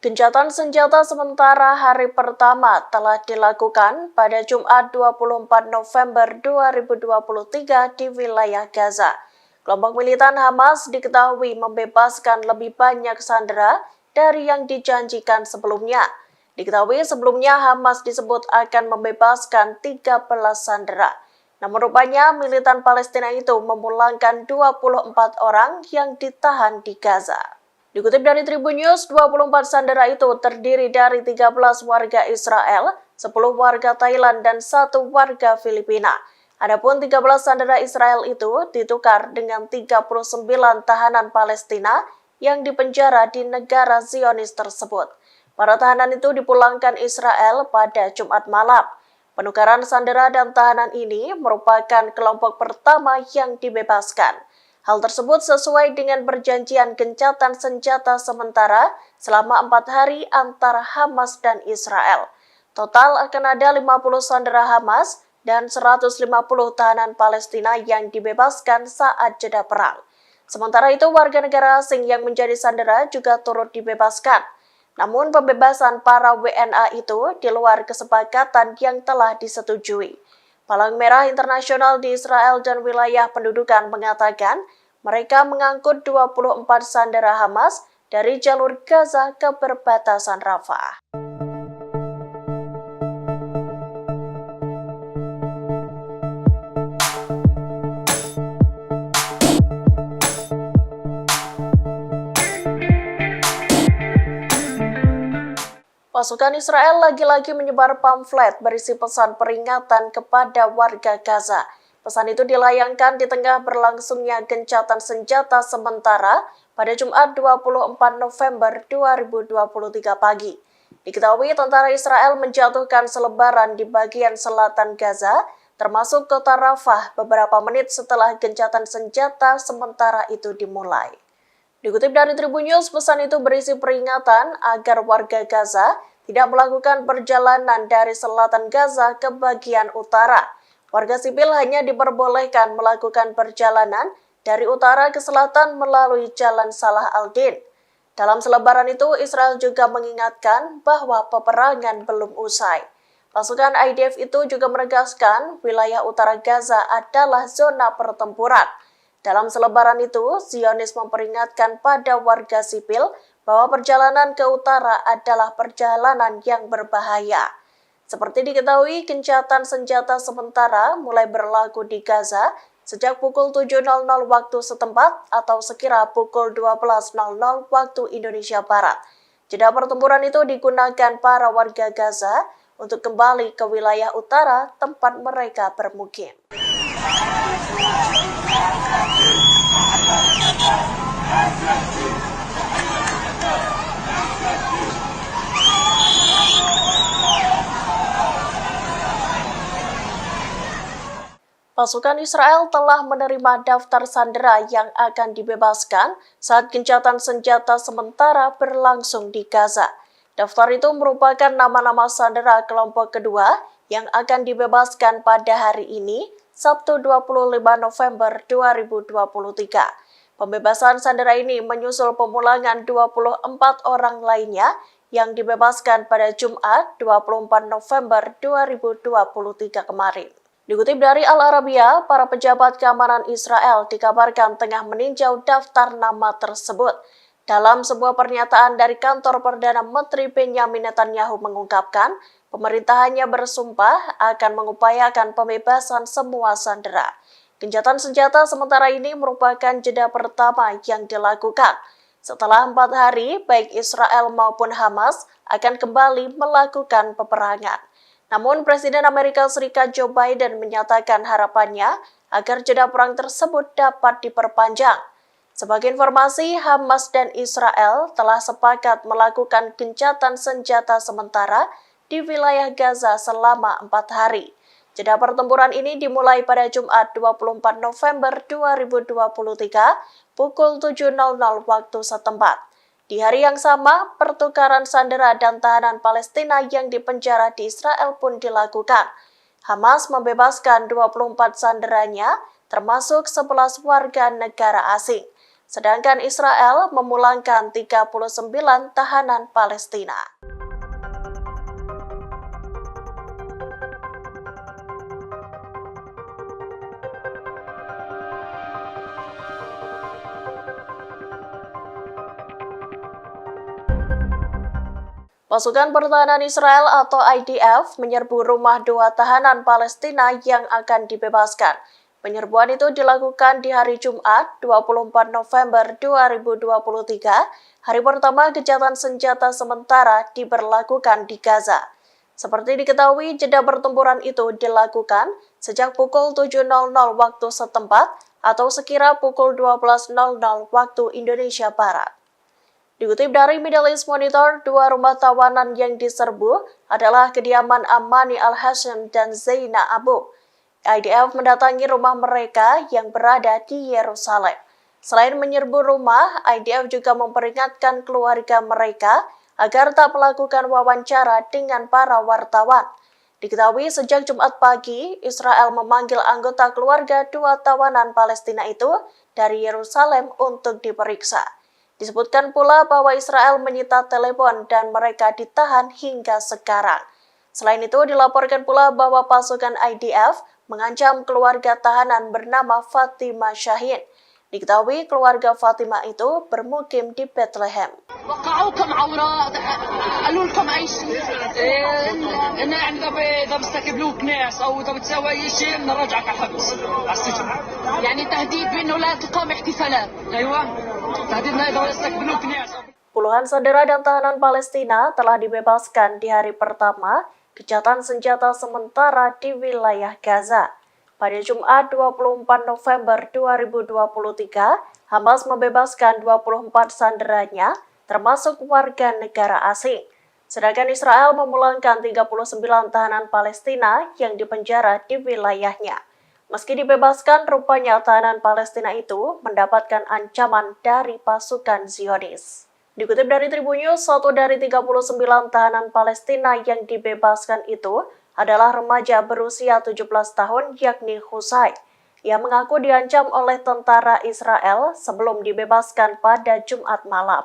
Gencatan senjata sementara hari pertama telah dilakukan pada Jumat 24 November 2023 di wilayah Gaza. Kelompok militan Hamas diketahui membebaskan lebih banyak sandera dari yang dijanjikan sebelumnya. Diketahui sebelumnya Hamas disebut akan membebaskan 13 sandera. Namun rupanya militan Palestina itu memulangkan 24 orang yang ditahan di Gaza. Dikutip dari Tribun News, 24 sandera itu terdiri dari 13 warga Israel, 10 warga Thailand, dan 1 warga Filipina. Adapun 13 sandera Israel itu ditukar dengan 39 tahanan Palestina yang dipenjara di negara Zionis tersebut. Para tahanan itu dipulangkan Israel pada Jumat malam. Penukaran sandera dan tahanan ini merupakan kelompok pertama yang dibebaskan. Hal tersebut sesuai dengan perjanjian gencatan senjata sementara selama 4 hari antara Hamas dan Israel. Total akan ada 50 sandera Hamas dan 150 tahanan Palestina yang dibebaskan saat jeda perang. Sementara itu, warga negara asing yang menjadi sandera juga turut dibebaskan. Namun pembebasan para WNA itu di luar kesepakatan yang telah disetujui. Palang Merah Internasional di Israel dan wilayah pendudukan mengatakan mereka mengangkut 24 sandera Hamas dari jalur Gaza ke perbatasan Rafah. Pasukan Israel lagi-lagi menyebar pamflet berisi pesan peringatan kepada warga Gaza. Pesan itu dilayangkan di tengah berlangsungnya gencatan senjata sementara pada Jumat 24 November 2023 pagi. Diketahui tentara Israel menjatuhkan selebaran di bagian selatan Gaza, termasuk kota Rafah beberapa menit setelah gencatan senjata sementara itu dimulai. Dikutip dari Tribun News, pesan itu berisi peringatan agar warga Gaza tidak melakukan perjalanan dari selatan Gaza ke bagian utara. Warga sipil hanya diperbolehkan melakukan perjalanan dari utara ke selatan melalui Jalan Salah al-Din. Dalam selebaran itu, Israel juga mengingatkan bahwa peperangan belum usai. Pasukan IDF itu juga menegaskan wilayah utara Gaza adalah zona pertempuran. Dalam selebaran itu, Zionis memperingatkan pada warga sipil bahwa perjalanan ke utara adalah perjalanan yang berbahaya. Seperti diketahui, gencatan senjata sementara mulai berlaku di Gaza sejak pukul 7.00 waktu setempat atau sekira pukul 12.00 waktu Indonesia Barat. Jeda pertempuran itu digunakan para warga Gaza untuk kembali ke wilayah utara tempat mereka bermukim. Pasukan Israel telah menerima daftar sandera yang akan dibebaskan saat gencatan senjata sementara berlangsung di Gaza. Daftar itu merupakan nama-nama sandera kelompok kedua yang akan dibebaskan pada hari ini, Sabtu 25 November 2023. Pembebasan sandera ini menyusul pemulangan 24 orang lainnya yang dibebaskan pada Jumat 24 November 2023 kemarin. Dikutip dari Al Arabiya, para pejabat keamanan Israel dikabarkan tengah meninjau daftar nama tersebut. Dalam sebuah pernyataan dari kantor Perdana Menteri Benyamin Netanyahu mengungkapkan, pemerintahannya bersumpah akan mengupayakan pembebasan semua sandera. Gencatan senjata sementara ini merupakan jeda pertama yang dilakukan. Setelah 4 hari, baik Israel maupun Hamas akan kembali melakukan peperangan. Namun, Presiden Amerika Serikat Joe Biden menyatakan harapannya agar jeda perang tersebut dapat diperpanjang. Sebagai informasi, Hamas dan Israel telah sepakat melakukan gencatan senjata sementara di wilayah Gaza selama 4 hari. Jeda pertempuran ini dimulai pada Jumat 24 November 2023 pukul 7.00 waktu setempat. Di hari yang sama, pertukaran sandera dan tahanan Palestina yang dipenjara di Israel pun dilakukan. Hamas membebaskan 24 sanderanya, termasuk 11 warga negara asing. sedangkan Israel memulangkan 39 tahanan Palestina. Pasukan Pertahanan Israel atau IDF menyerbu rumah 2 tahanan Palestina yang akan dibebaskan. Penyerbuan itu dilakukan di hari Jumat, 24 November 2023, hari pertama gencatan senjata sementara diberlakukan di Gaza. Seperti diketahui, jeda pertempuran itu dilakukan sejak pukul 7.00 waktu setempat atau sekira pukul 12.00 waktu Indonesia Barat. Dikutip dari Middle East Monitor, 2 rumah tawanan yang diserbu adalah kediaman Amani Al-Hashim dan Zaina Abu. IDF mendatangi rumah mereka yang berada di Yerusalem. Selain menyerbu rumah, IDF juga memperingatkan keluarga mereka agar tak melakukan wawancara dengan para wartawan. Diketahui sejak Jumat pagi, Israel memanggil anggota keluarga 2 tawanan Palestina itu dari Yerusalem untuk diperiksa. Disebutkan pula bahwa Israel menyita telepon dan mereka ditahan hingga sekarang. Selain itu, dilaporkan pula bahwa pasukan IDF mengancam keluarga tahanan bernama Fatima Shahin. Diketahui keluarga Fatima itu bermukim di Bethlehem. Puluhan sandera dan tahanan Palestina telah dibebaskan di hari pertama gencatan senjata sementara di wilayah Gaza. Pada Jumat 24 November 2023, Hamas membebaskan 24 sanderanya, termasuk warga negara asing. Sedangkan Israel memulangkan 39 tahanan Palestina yang dipenjara di wilayahnya. Meski dibebaskan, rupanya tahanan Palestina itu mendapatkan ancaman dari pasukan Zionis. Dikutip dari Tribunnews, 1 dari 39 tahanan Palestina yang dibebaskan itu adalah remaja berusia 17 tahun yakni Husay. Ia mengaku diancam oleh tentara Israel sebelum dibebaskan pada Jumat malam.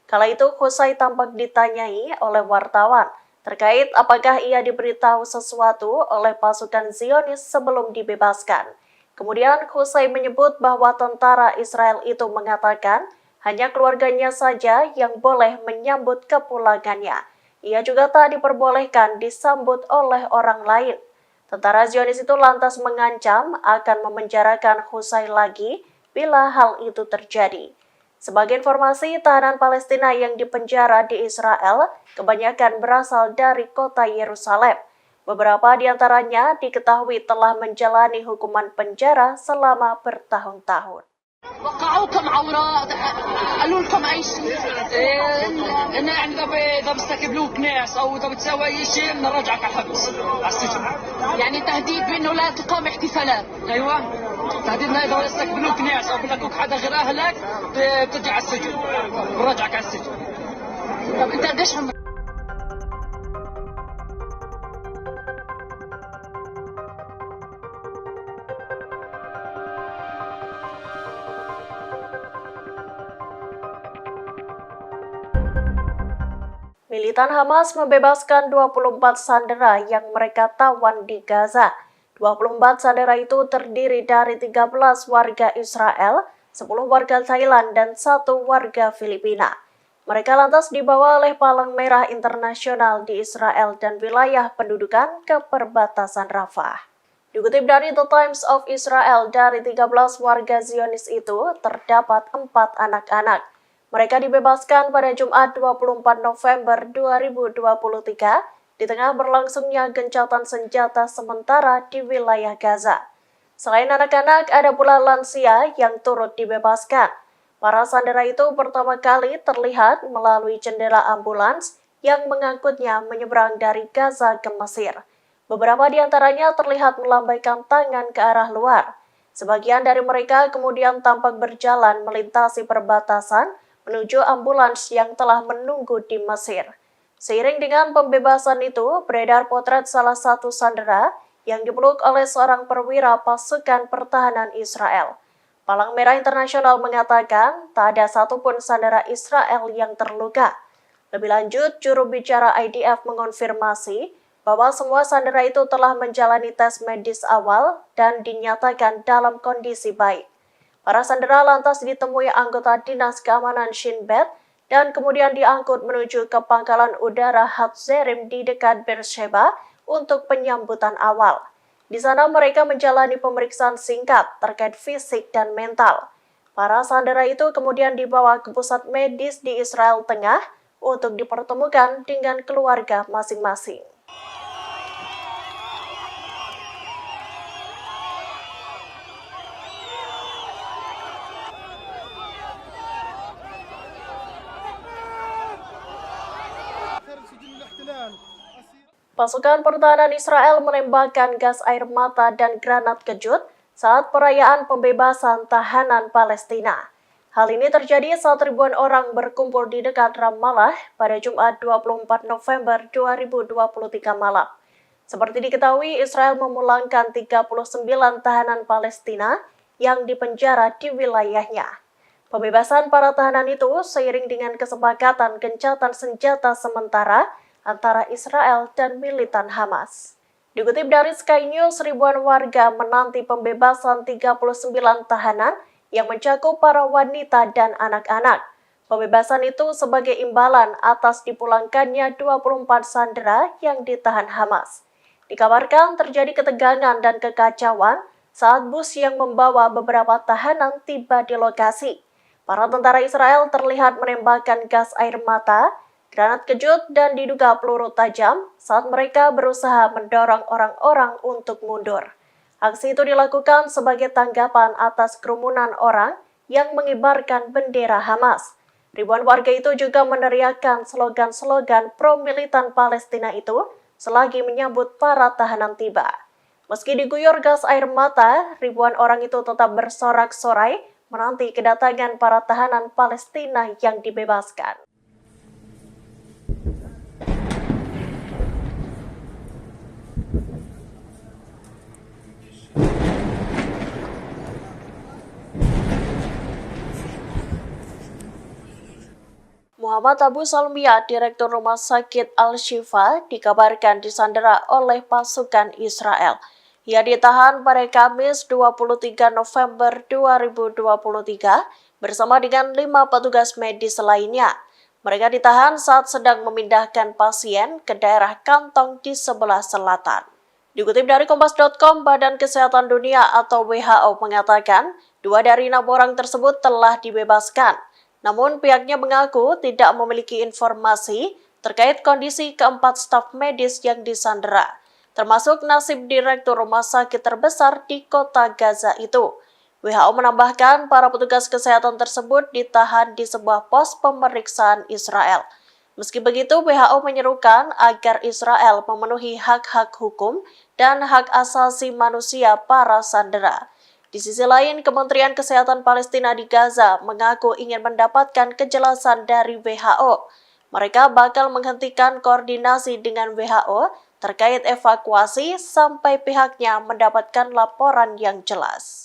Kala itu Husay tampak ditanyai oleh wartawan terkait apakah ia diberitahu sesuatu oleh pasukan Zionis sebelum dibebaskan. Kemudian Husay menyebut bahwa tentara Israel itu mengatakan hanya keluarganya saja yang boleh menyambut kepulangannya. Ia juga tak diperbolehkan disambut oleh orang lain. Tentara Zionis itu lantas mengancam akan memenjarakan Husay lagi bila hal itu terjadi. Sebagai informasi, tahanan Palestina yang dipenjara di Israel kebanyakan berasal dari kota Yerusalem. Beberapa di antaranya diketahui telah menjalani hukuman penjara selama bertahun-tahun. وقعوكم عوراء قالوا لكم اي شيء ان يعني اذا بيستقبلوك ناس او اذا بتسوي اي شيء بنرجعك على الحبس على السجن يعني تهديد بانه لا تقام احتفالات ايوه تهديدنا اذا بيستقبلوك ناس او بلاقوك حدا غير اهلك بترجع على السجن بنرجعك على السجن طب انت قديش عمرك؟ Militan Hamas membebaskan 24 sandera yang mereka tawan di Gaza. 24 sandera itu terdiri dari 13 warga Israel, 10 warga Thailand, dan 1 warga Filipina. Mereka lantas dibawa oleh Palang Merah Internasional di Israel dan wilayah pendudukan ke perbatasan Rafah. Dikutip dari The Times of Israel, dari 13 warga Zionis itu terdapat 4 anak-anak. Mereka dibebaskan pada Jumat 24 November 2023 di tengah berlangsungnya gencatan senjata sementara di wilayah Gaza. Selain anak-anak, ada pula lansia yang turut dibebaskan. Para sandera itu pertama kali terlihat melalui jendela ambulans yang mengangkutnya menyeberang dari Gaza ke Mesir. Beberapa di antaranya terlihat melambaikan tangan ke arah luar. Sebagian dari mereka kemudian tampak berjalan melintasi perbatasan menuju ambulans yang telah menunggu di Mesir. Seiring dengan pembebasan itu, beredar potret salah satu sandera yang dipeluk oleh seorang perwira pasukan pertahanan Israel. Palang Merah Internasional mengatakan tak ada satupun sandera Israel yang terluka. Lebih lanjut, juru bicara IDF mengonfirmasi bahwa semua sandera itu telah menjalani tes medis awal dan dinyatakan dalam kondisi baik. Para sandera lantas ditemui anggota Dinas Keamanan Shin Bet dan kemudian diangkut menuju ke pangkalan udara Hatzerim di dekat Beersheba untuk penyambutan awal. Di sana mereka menjalani pemeriksaan singkat terkait fisik dan mental. Para sandera itu kemudian dibawa ke pusat medis di Israel Tengah untuk dipertemukan dengan keluarga masing-masing. Pasukan pertahanan Israel menembakkan gas air mata dan granat kejut saat perayaan pembebasan tahanan Palestina. Hal ini terjadi saat ribuan orang berkumpul di dekat Ramallah pada Jumat 24 November 2023 malam. Seperti diketahui, Israel memulangkan 39 tahanan Palestina yang dipenjara di wilayahnya. Pembebasan para tahanan itu seiring dengan kesepakatan gencatan senjata sementara antara Israel dan militan Hamas. Dikutip dari Sky News, ribuan warga menanti pembebasan 39 tahanan yang mencakup para wanita dan anak-anak. Pembebasan itu sebagai imbalan atas dipulangkannya 24 sandera yang ditahan Hamas. Dikabarkan terjadi ketegangan dan kekacauan saat bus yang membawa beberapa tahanan tiba di lokasi. Para tentara Israel terlihat menembakkan gas air mata, granat kejut, dan diduga peluru tajam saat mereka berusaha mendorong orang-orang untuk mundur. Aksi itu dilakukan sebagai tanggapan atas kerumunan orang yang mengibarkan bendera Hamas. Ribuan warga itu juga meneriakkan slogan-slogan pro-militan Palestina itu selagi menyambut para tahanan tiba. Meski diguyur gas air mata, ribuan orang itu tetap bersorak-sorai menanti kedatangan para tahanan Palestina yang dibebaskan. Muhammad Abu Salmiah, Direktur Rumah Sakit Al-Shifa, dikabarkan disandera oleh pasukan Israel. Ia ditahan pada Kamis 23 November 2023 bersama dengan 5 petugas medis lainnya. Mereka ditahan saat sedang memindahkan pasien ke daerah kantong di sebelah selatan. Dikutip dari Kompas.com, Badan Kesehatan Dunia atau WHO mengatakan 2 dari 6 orang tersebut telah dibebaskan. Namun pihaknya mengaku tidak memiliki informasi terkait kondisi keempat staf medis yang disandera, termasuk nasib direktur rumah sakit terbesar di kota Gaza itu. WHO menambahkan para petugas kesehatan tersebut ditahan di sebuah pos pemeriksaan Israel. Meski begitu, WHO menyerukan agar Israel memenuhi hak-hak hukum dan hak asasi manusia para sandera. Di sisi lain, Kementerian Kesehatan Palestina di Gaza mengaku ingin mendapatkan kejelasan dari WHO. Mereka bakal menghentikan koordinasi dengan WHO terkait evakuasi sampai pihaknya mendapatkan laporan yang jelas.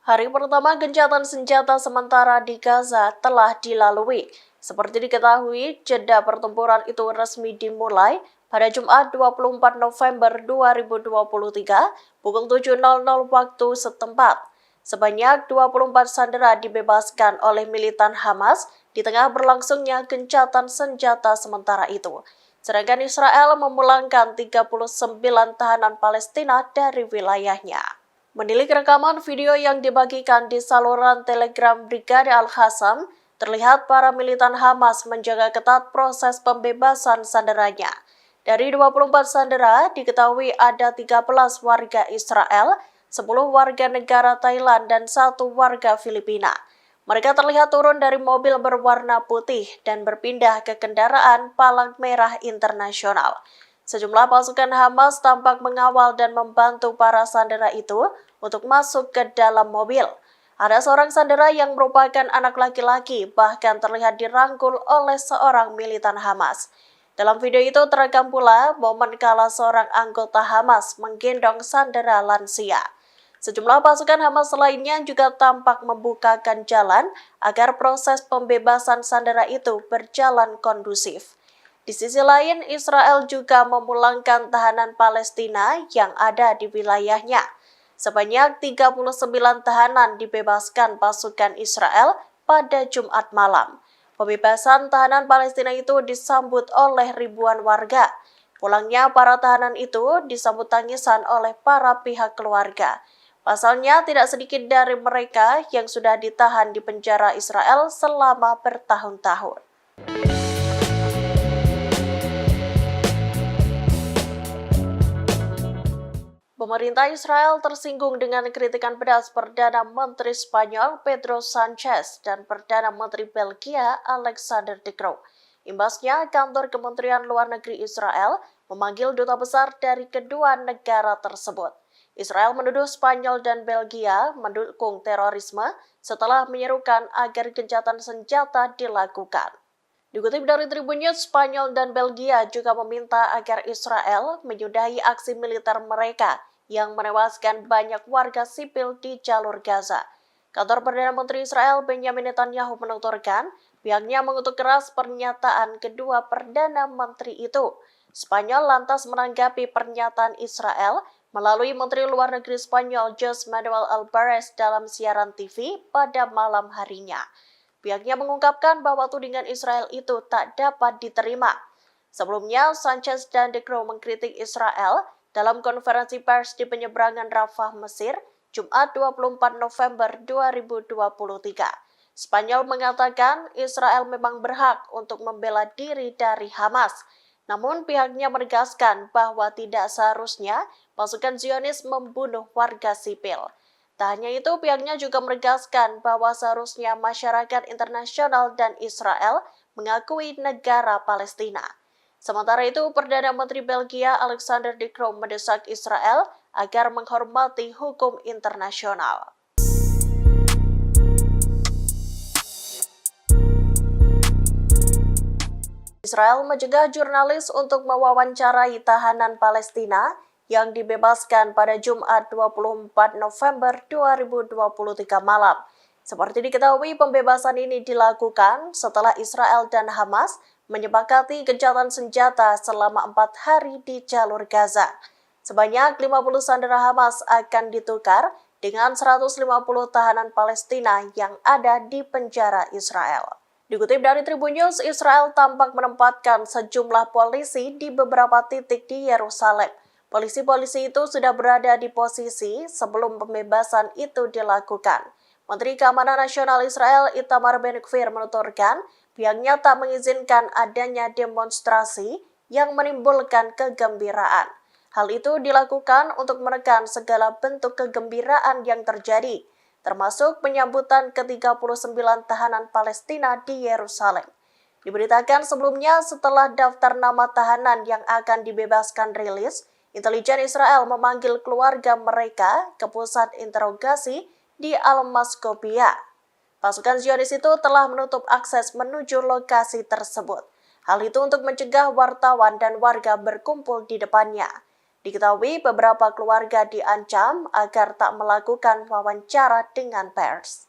Hari pertama gencatan senjata sementara di Gaza telah dilalui. Seperti diketahui, jeda pertempuran itu resmi dimulai pada Jumat 24 November 2023 pukul 7.00 waktu setempat. Sebanyak 24 sandera dibebaskan oleh militan Hamas di tengah berlangsungnya gencatan senjata sementara itu. Sedangkan Israel memulangkan 39 tahanan Palestina dari wilayahnya. Menilik rekaman video yang dibagikan di saluran Telegram Brigade Al-Qassam, terlihat para militan Hamas menjaga ketat proses pembebasan sanderanya. Dari 24 sandera, diketahui ada 13 warga Israel, 10 warga negara Thailand, dan 1 warga Filipina. Mereka terlihat turun dari mobil berwarna putih dan berpindah ke kendaraan Palang Merah Internasional. Sejumlah pasukan Hamas tampak mengawal dan membantu para sandera itu untuk masuk ke dalam mobil. Ada seorang sandera yang merupakan anak laki-laki bahkan terlihat dirangkul oleh seorang militan Hamas. Dalam video itu terekam pula momen kala seorang anggota Hamas menggendong sandera lansia. Sejumlah pasukan Hamas lainnya juga tampak membukakan jalan agar proses pembebasan sandera itu berjalan kondusif. Di sisi lain, Israel juga memulangkan tahanan Palestina yang ada di wilayahnya. Sebanyak 39 tahanan dibebaskan pasukan Israel pada Jumat malam. Pembebasan tahanan Palestina itu disambut oleh ribuan warga. Pulangnya para tahanan itu disambut tangisan oleh para pihak keluarga. Pasalnya, tidak sedikit dari mereka yang sudah ditahan di penjara Israel selama bertahun-tahun. Pemerintah Israel tersinggung dengan kritikan pedas Perdana Menteri Spanyol Pedro Sanchez dan Perdana Menteri Belgia Alexander De Croo. Imbasnya, kantor Kementerian Luar Negeri Israel memanggil duta besar dari kedua negara tersebut. Israel menuduh Spanyol dan Belgia mendukung terorisme setelah menyerukan agar gencatan senjata dilakukan. Dikutip dari Tribun News, Spanyol dan Belgia juga meminta agar Israel menyudahi aksi militer mereka yang menewaskan banyak warga sipil di jalur Gaza. Kantor Perdana Menteri Israel Benjamin Netanyahu menuturkan pihaknya mengutuk keras pernyataan kedua Perdana Menteri itu. Spanyol lantas menanggapi pernyataan Israel melalui Menteri Luar Negeri Spanyol José Manuel Albares dalam siaran TV pada malam harinya. Pihaknya mengungkapkan bahwa tudingan Israel itu tak dapat diterima. Sebelumnya, Sanchez dan De Croo mengkritik Israel dalam konferensi pers di penyeberangan Rafah, Mesir, Jumat 24 November 2023. Spanyol mengatakan Israel memang berhak untuk membela diri dari Hamas. Namun pihaknya menegaskan bahwa tidak seharusnya pasukan Zionis membunuh warga sipil. Tak hanya itu, pihaknya juga menegaskan bahwa seharusnya masyarakat internasional dan Israel mengakui negara Palestina. Sementara itu, Perdana Menteri Belgia Alexander De Croo mendesak Israel agar menghormati hukum internasional. Israel mencegah jurnalis untuk mewawancarai tahanan Palestina yang dibebaskan pada Jumat 24 November 2023 malam. Seperti diketahui, pembebasan ini dilakukan setelah Israel dan Hamas menyepakati gencatan senjata selama 4 hari di jalur Gaza. Sebanyak 50 sandera Hamas akan ditukar dengan 150 tahanan Palestina yang ada di penjara Israel. Dikutip dari Tribun News, Israel tampak menempatkan sejumlah polisi di beberapa titik di Yerusalem. Polisi-polisi itu sudah berada di posisi sebelum pembebasan itu dilakukan. Menteri Keamanan Nasional Israel Itamar Ben-Gvir menuturkan pihaknya tak mengizinkan adanya demonstrasi yang menimbulkan kegembiraan. Hal itu dilakukan untuk menekan segala bentuk kegembiraan yang terjadi, termasuk penyambutan ke-39 tahanan Palestina di Yerusalem. Diberitakan sebelumnya setelah daftar nama tahanan yang akan dibebaskan rilis, intelijen Israel memanggil keluarga mereka ke pusat interogasi di Al-Maskobia. Pasukan Zionis itu telah menutup akses menuju lokasi tersebut. Hal itu untuk mencegah wartawan dan warga berkumpul di depannya. Diketahui beberapa keluarga diancam agar tak melakukan wawancara dengan pers.